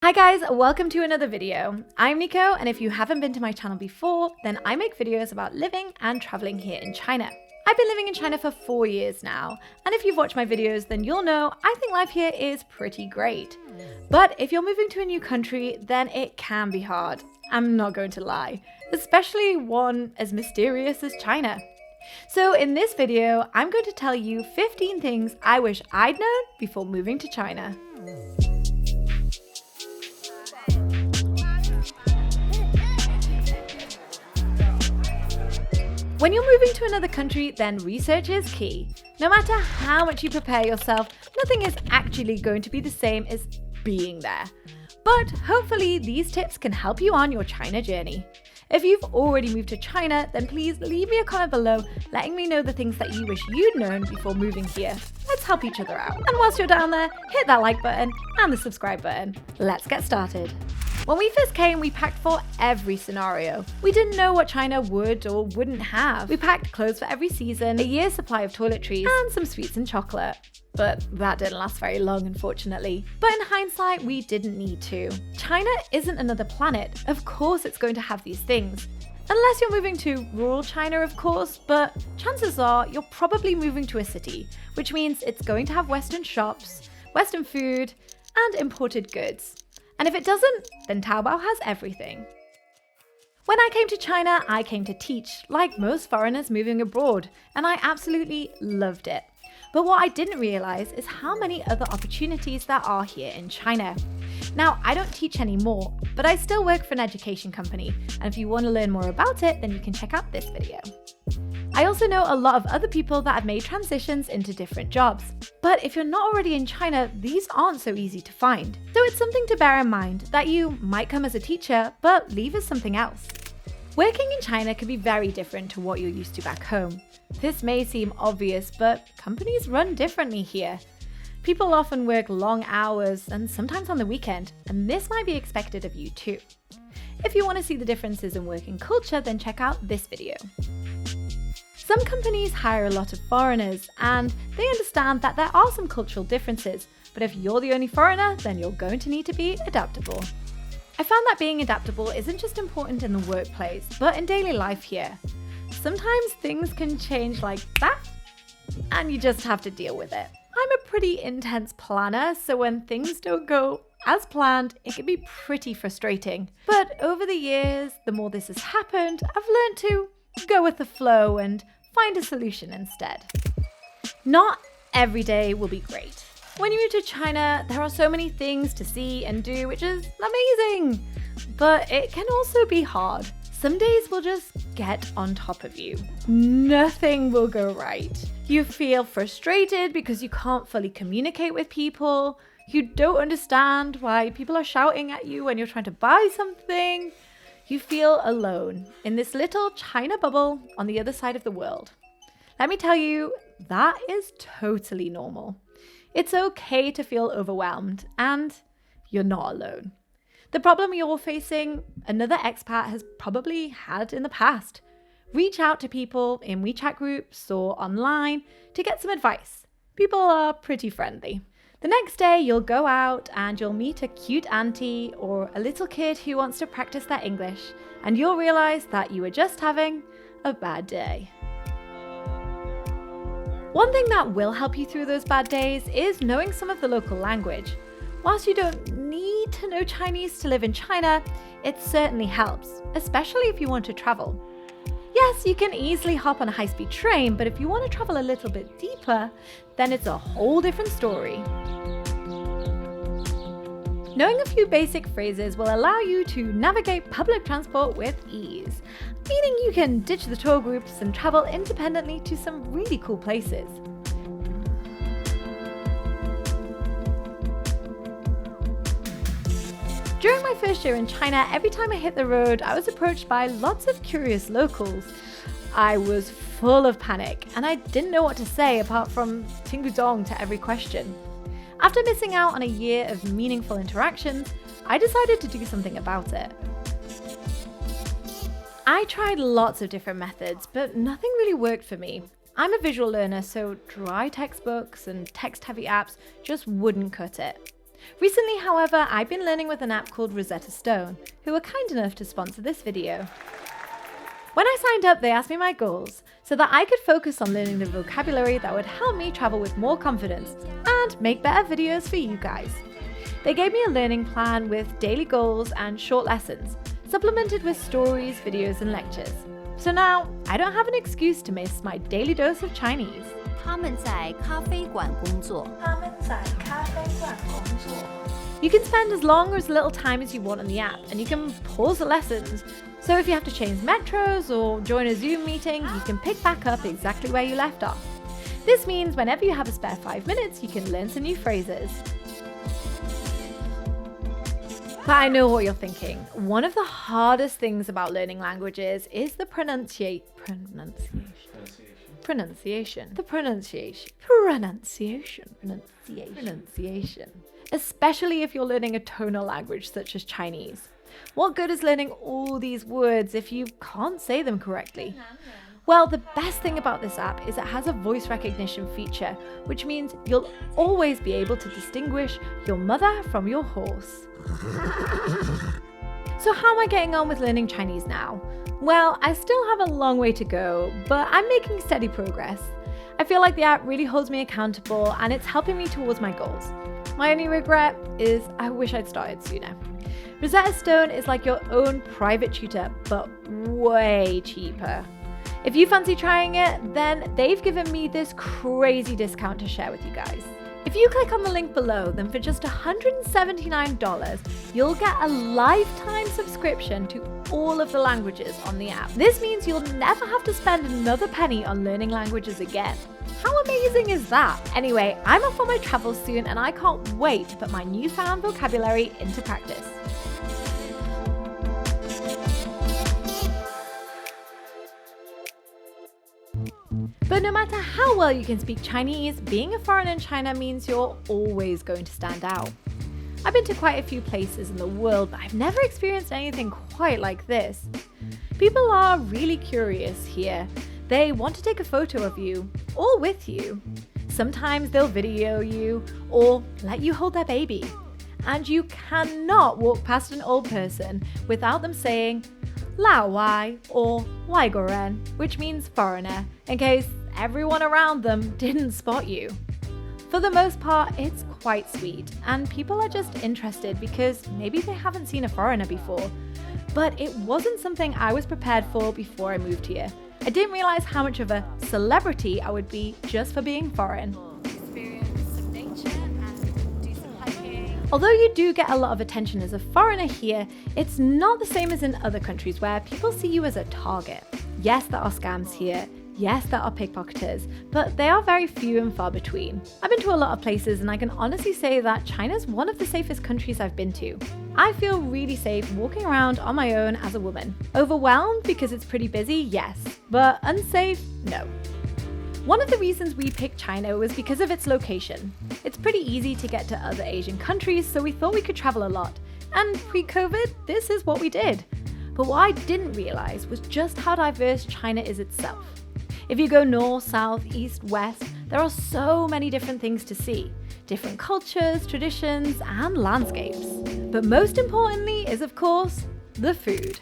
Hi guys, welcome to another video. I'm Nico, and if you haven't been to my channel before, then I make videos about living and traveling here in China. I've been living in China for 4 years now, and if you've watched my videos, then you'll know I think life here is pretty great. But if you're moving to a new country, then it can be hard. I'm not going to lie, especially one as mysterious as China. So in this video, I'm going to tell you 15 things I wish I'd known before moving to China. When you're moving to another country, then research is key. No matter how much you prepare yourself, nothing is actually going to be the same as being there. But hopefully these tips can help you on your China journey. If you've already moved to China, then please leave me a comment below letting me know the things that you wish you'd known before moving here. Let's help each other out. And whilst you're down there, hit that like button and the subscribe button. Let's get started. When we first came, we packed for every scenario. We didn't know what China would or wouldn't have. We packed clothes for every season, a year's supply of toiletries, and some sweets and chocolate. But that didn't last very long, unfortunately. But in hindsight, we didn't need to. China isn't another planet. Of course it's going to have these things. Unless you're moving to rural China, of course, but chances are you're probably moving to a city, which means it's going to have Western shops, Western food, and imported goods. And if it doesn't, then Taobao has everything. When I came to China, I came to teach, like most foreigners moving abroad, and I absolutely loved it. But what I didn't realize is how many other opportunities there are here in China. Now, I don't teach anymore, but I still work for an education company, and if you want to learn more about it, then you can check out this video. I also know a lot of other people that have made transitions into different jobs. But if you're not already in China, these aren't so easy to find. So it's something to bear in mind that you might come as a teacher, but leave as something else. Working in China can be very different to what you're used to back home. This may seem obvious, but companies run differently here. People often work long hours and sometimes on the weekend, and this might be expected of you too. If you want to see the differences in working culture, then check out this video. Some companies hire a lot of foreigners, and they understand that there are some cultural differences, but if you're the only foreigner, then you're going to need to be adaptable. I found that being adaptable isn't just important in the workplace, but in daily life here. Sometimes things can change like that, and you just have to deal with it. I'm a pretty intense planner, so when things don't go as planned, it can be pretty frustrating. But over the years, the more this has happened, I've learned to go with the flow and find a solution instead. Not every day will be great. When you move to China, there are so many things to see and do, which is amazing. But it can also be hard. Some days will just get on top of you. Nothing will go right. You feel frustrated because you can't fully communicate with people. You don't understand why people are shouting at you when you're trying to buy something. You feel alone in this little China bubble on the other side of the world. Let me tell you, that is totally normal. It's okay to feel overwhelmed, and you're not alone. The problem you're facing, another expat has probably had in the past. Reach out to people in WeChat groups or online to get some advice. People are pretty friendly. The next day, you'll go out and you'll meet a cute auntie or a little kid who wants to practice their English, and you'll realize that you were just having a bad day. One thing that will help you through those bad days is knowing some of the local language. Whilst you don't need to know Chinese to live in China, it certainly helps, especially if you want to travel. Yes, you can easily hop on a high-speed train, but if you want to travel a little bit deeper, then it's a whole different story. Knowing a few basic phrases will allow you to navigate public transport with ease, meaning you can ditch the tour groups and travel independently to some really cool places. During my first year in China, every time I hit the road, I was approached by lots of curious locals. I was full of panic, and I didn't know what to say apart from ting-dong to every question. After missing out on a year of meaningful interactions, I decided to do something about it. I tried lots of different methods, but nothing really worked for me. I'm a visual learner, so dry textbooks and text-heavy apps just wouldn't cut it. Recently, however, I've been learning with an app called Rosetta Stone, who were kind enough to sponsor this video. When I signed up, they asked me my goals so that I could focus on learning the vocabulary that would help me travel with more confidence and make better videos for you guys. They gave me a learning plan with daily goals and short lessons, supplemented with stories, videos, and lectures. So now, I don't have an excuse to miss my daily dose of Chinese. 他们在咖啡馆工作。 You can spend as long or as little time as you want on the app, and you can pause the lessons. So if you have to change metros or join a Zoom meeting, you can pick back up exactly where you left off. This means whenever you have a spare 5 minutes, you can learn some new phrases. But I know what you're thinking. One of the hardest things about learning languages is the pronunciation. Especially if you're learning a tonal language such as Chinese. What good is learning all these words if you can't say them correctly? Well, the best thing about this app is it has a voice recognition feature, which means you'll always be able to distinguish your mother from your horse. So how am I getting on with learning Chinese now? Well, I still have a long way to go, but I'm making steady progress. I feel like the app really holds me accountable and it's helping me towards my goals. My only regret is I wish I'd started sooner. Rosetta Stone is like your own private tutor, but way cheaper. If you fancy trying it, then they've given me this crazy discount to share with you guys. If you click on the link below, then for just $179, you'll get a lifetime subscription to all of the languages on the app. This means you'll never have to spend another penny on learning languages again. How amazing is that? Anyway, I'm off on my travels soon and I can't wait to put my newfound vocabulary into practice. But no matter how well you can speak Chinese, being a foreigner in China means you're always going to stand out. I've been to quite a few places in the world, but I've never experienced anything quite like this. People are really curious here. They want to take a photo of you, or with you. Sometimes they'll video you, or let you hold their baby. And you cannot walk past an old person without them saying 老外 or 外国人, which means foreigner, in case everyone around them didn't spot you. For the most part, it's quite sweet, and people are just interested because maybe they haven't seen a foreigner before. But it wasn't something I was prepared for before I moved here. I didn't realize how much of a celebrity I would be just for being foreign. Although you do get a lot of attention as a foreigner here, it's not the same as in other countries where people see you as a target. Yes, there are scams here. Yes, there are pickpocketers, but they are very few and far between. I've been to a lot of places and I can honestly say that China's one of the safest countries I've been to. I feel really safe walking around on my own as a woman. Overwhelmed because it's pretty busy, yes, but unsafe, no. One of the reasons we picked China was because of its location. It's pretty easy to get to other Asian countries, so we thought we could travel a lot. And pre-COVID, this is what we did. But what I didn't realize was just how diverse China is itself. If you go north, south, east, west, there are so many different things to see. Different cultures, traditions, and landscapes. But most importantly is, of course, the food.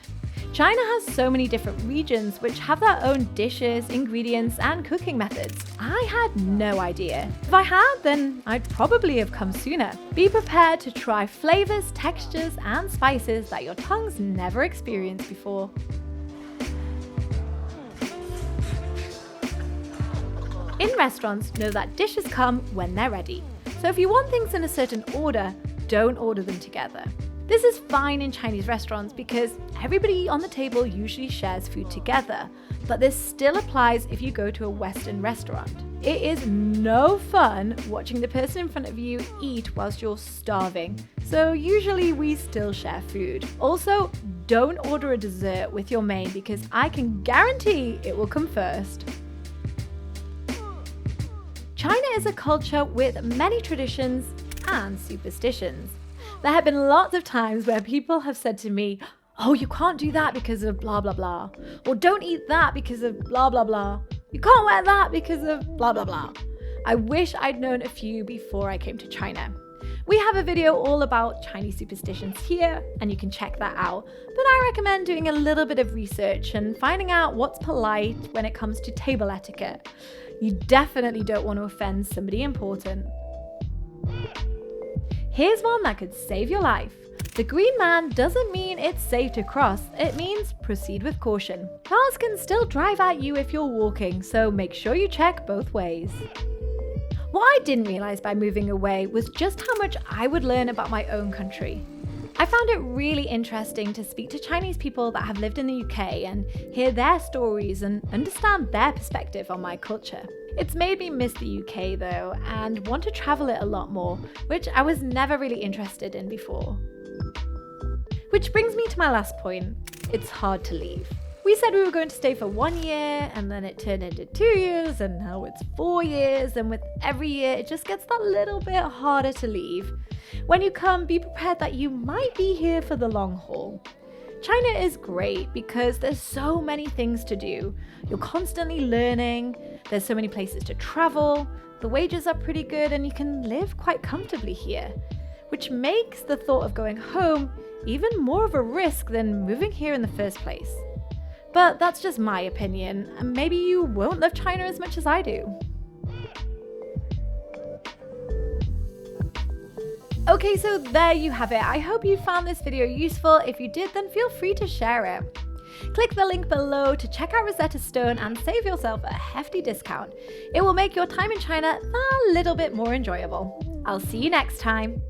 China has so many different regions which have their own dishes, ingredients, and cooking methods. I had no idea. If I had, then I'd probably have come sooner. Be prepared to try flavors, textures, and spices that your tongue's never experienced before. In restaurants, know that dishes come when they're ready. So if you want things in a certain order, don't order them together. This is fine in Chinese restaurants because everybody on the table usually shares food together, but this still applies if you go to a Western restaurant. It is no fun watching the person in front of you eat whilst you're starving, so usually we still share food. Also, don't order a dessert with your main because I can guarantee it will come first. China is a culture with many traditions and superstitions. There have been lots of times where people have said to me, oh, you can't do that because of blah, blah, blah. Or don't eat that because of blah, blah, blah. You can't wear that because of blah, blah, blah. I wish I'd known a few before I came to China. We have a video all about Chinese superstitions here, and you can check that out. But I recommend doing a little bit of research and finding out what's polite when it comes to table etiquette. You definitely don't want to offend somebody important. Here's one that could save your life. The green man doesn't mean it's safe to cross, it means proceed with caution. Cars can still drive at you if you're walking, so make sure you check both ways. What I didn't realize by moving away was just how much I would learn about my own country. I found it really interesting to speak to Chinese people that have lived in the UK and hear their stories and understand their perspective on my culture. It's made me miss the UK though, and want to travel it a lot more, which I was never really interested in before. Which brings me to my last point. It's hard to leave. We said we were going to stay for 1 year, and then it turned into 2 years, and now it's 4 years, and with every year it just gets that little bit harder to leave. When you come, be prepared that you might be here for the long haul. China is great because there's so many things to do. You're constantly learning, there's so many places to travel, the wages are pretty good, and you can live quite comfortably here, which makes the thought of going home even more of a risk than moving here in the first place. But that's just my opinion, and maybe you won't love China as much as I do. Okay, so there you have it. I hope you found this video useful. If you did, then feel free to share it. Click the link below to check out Rosetta Stone and save yourself a hefty discount. It will make your time in China a little bit more enjoyable. I'll see you next time.